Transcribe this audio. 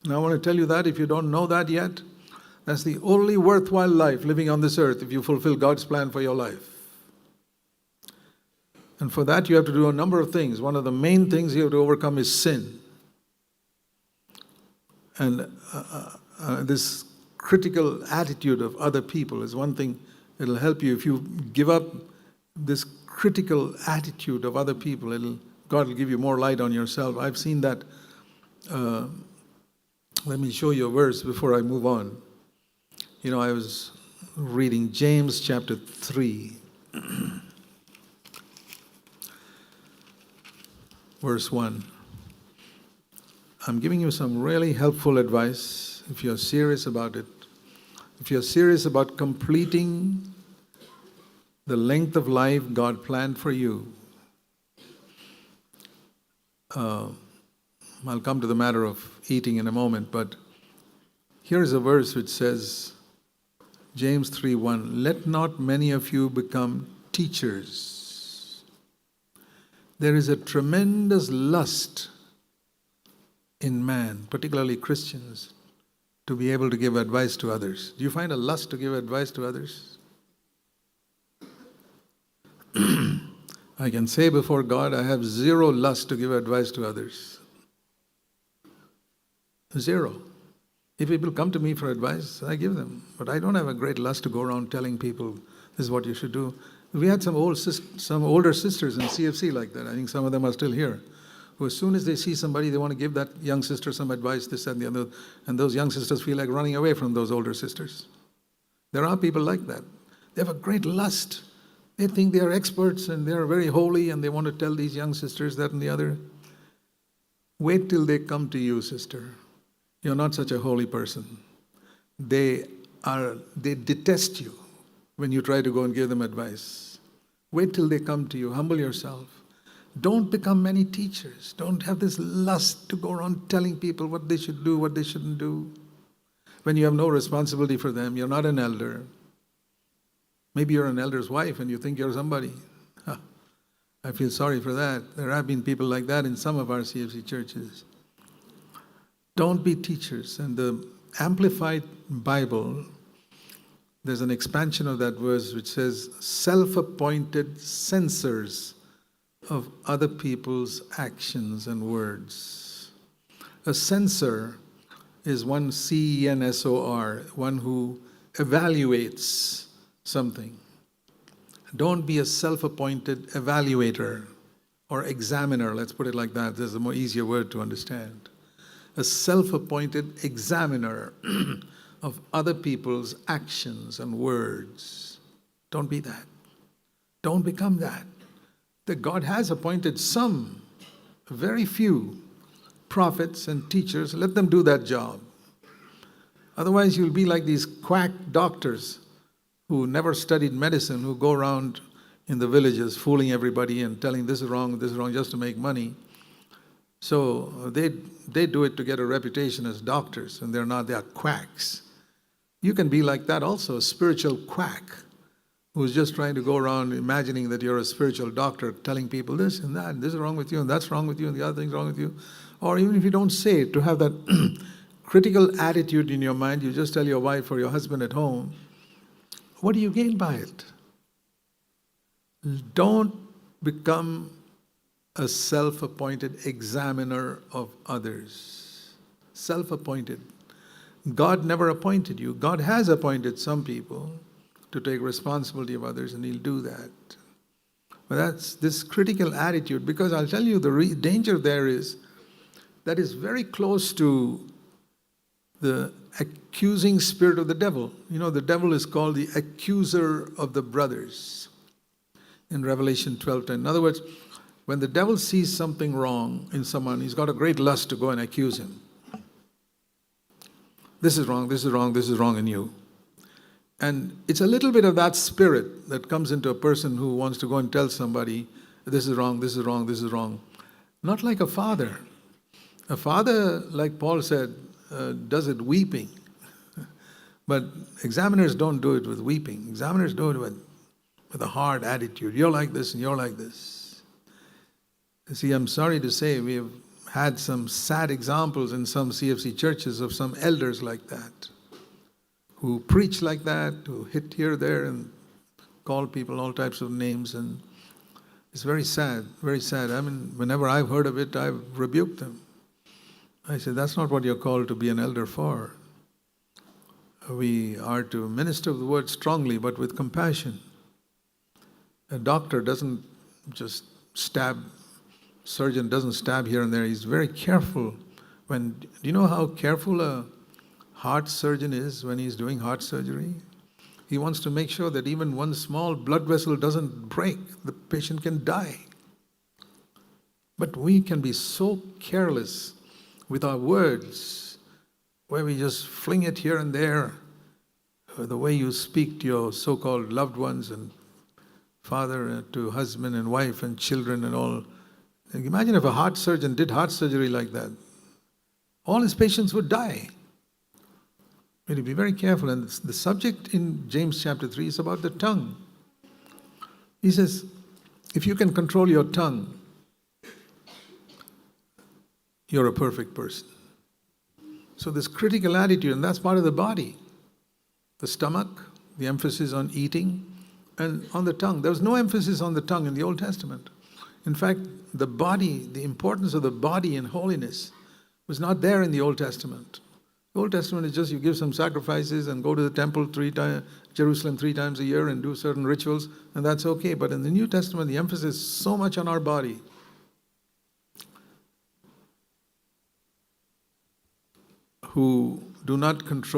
And I want to tell you that if you don't know that yet, that's the only worthwhile life living on this earth if you fulfill God's plan for your life. And for that you have to do a number of things. One of the main things you have to overcome is sin. And this critical attitude of other people is one thing that will help you. If you give up this critical attitude of other people, God will give you more light on yourself. I've seen that. Let me show you a verse before I move on. You know, I was reading James chapter 3, verse 1. I'm giving you some really helpful advice if you're serious about it. If you're serious about completing the length of life God planned for you. I'll come to the matter of eating in a moment, but here is a verse which says, James 3:1, let not many of you become teachers. There is a tremendous lust in man, particularly Christians, to be able to give advice to others. Do you find a lust to give advice to others? I can say before God, I have zero lust to give advice to others. Zero. If people come to me for advice, I give them. But I don't have a great lust to go around telling people, this is what you should do. We had some older sisters in CFC like that. I think some of them are still here. Who as soon as they see somebody, they want to give that young sister some advice, this and the other. And those young sisters feel like running away from those older sisters. There are people like that. They have a great lust. They think they are experts and they are very holy and they want to tell these young sisters that and the other. Wait till they come to you, sister. You're not such a holy person. They detest you when you try to go and give them advice. Wait till they come to you. Humble yourself. Don't become many teachers. Don't have this lust to go around telling people what they should do, what they shouldn't do. When you have no responsibility for them, you're not an elder. Maybe you're an elder's wife and you think you're somebody. I feel sorry for that. There have been people like that in some of our CFC churches. Don't be teachers. And the Amplified Bible, there's an expansion of that verse which says, self-appointed censors of other people's actions and words. A censor is one C-E-N-S-O-R, one who evaluates something. Don't be a self-appointed evaluator or examiner. Let's put it like that. There's a more easier word to understand. A self-appointed examiner of other people's actions and words. Don't be that. Don't become that. That God has appointed some, very few, prophets and teachers. Let them do that job. Otherwise, you'll be like these quack doctors who never studied medicine, who go around in the villages fooling everybody and telling this is wrong, just to make money. So they do it to get a reputation as doctors, and they are quacks. You can be like that also, a spiritual quack who's just trying to go around imagining that you're a spiritual doctor, telling people this and that, and this is wrong with you, and that's wrong with you, and the other thing's wrong with you. Or even if you don't say it, to have that critical attitude in your mind, you just tell your wife or your husband at home, what do you gain by it? Don't become a self-appointed examiner of others. Self-appointed. God never appointed you. God has appointed some people to take responsibility of others, and He'll do that. But that's this critical attitude, because I'll tell you the danger there is that is very close to the accusing spirit of the devil. You know, the devil is called the accuser of the brothers in Revelation 12:10. In other words, when the devil sees something wrong in someone, he's got a great lust to go and accuse him. This is wrong, this is wrong, this is wrong in you. And it's a little bit of that spirit that comes into a person who wants to go and tell somebody, this is wrong, this is wrong, this is wrong. Not like a father. A father, like Paul said, does it weeping. But examiners don't do it with weeping. Examiners do it with a hard attitude. You're like this and you're like this. You see, I'm sorry to say we have had some sad examples in some CFC churches of some elders like that, who preach like that, who hit here, there, and call people all types of names. And it's very sad, very sad. I mean, whenever I've heard of it, I've rebuked them. I said, that's not what you're called to be an elder for. We are to minister the word strongly, but with compassion. A doctor doesn't just stab, surgeon doesn't stab here and there. He's very careful. Do you know how careful a heart surgeon is when he's doing heart surgery? He wants to make sure that even one small blood vessel doesn't break. The patient can die. But we can be so careless with our words, where we just fling it here and there, the way you speak to your so-called loved ones and father to husband and wife and children and all. Imagine if a heart surgeon did heart surgery like that. All his patients would die. We need to be very careful. And the subject in James chapter 3 is about the tongue. He says, if you can control your tongue, you're a perfect person. So this critical attitude, and that's part of the body. The stomach, the emphasis on eating, and on the tongue. There was no emphasis on the tongue in the Old Testament. In fact, the body, the importance of the body in holiness was not there in the Old Testament. The Old Testament is just you give some sacrifices and go to the temple Jerusalem 3 times a year and do certain rituals, and that's okay. But in the New Testament, the emphasis is so much on our body. Who do not control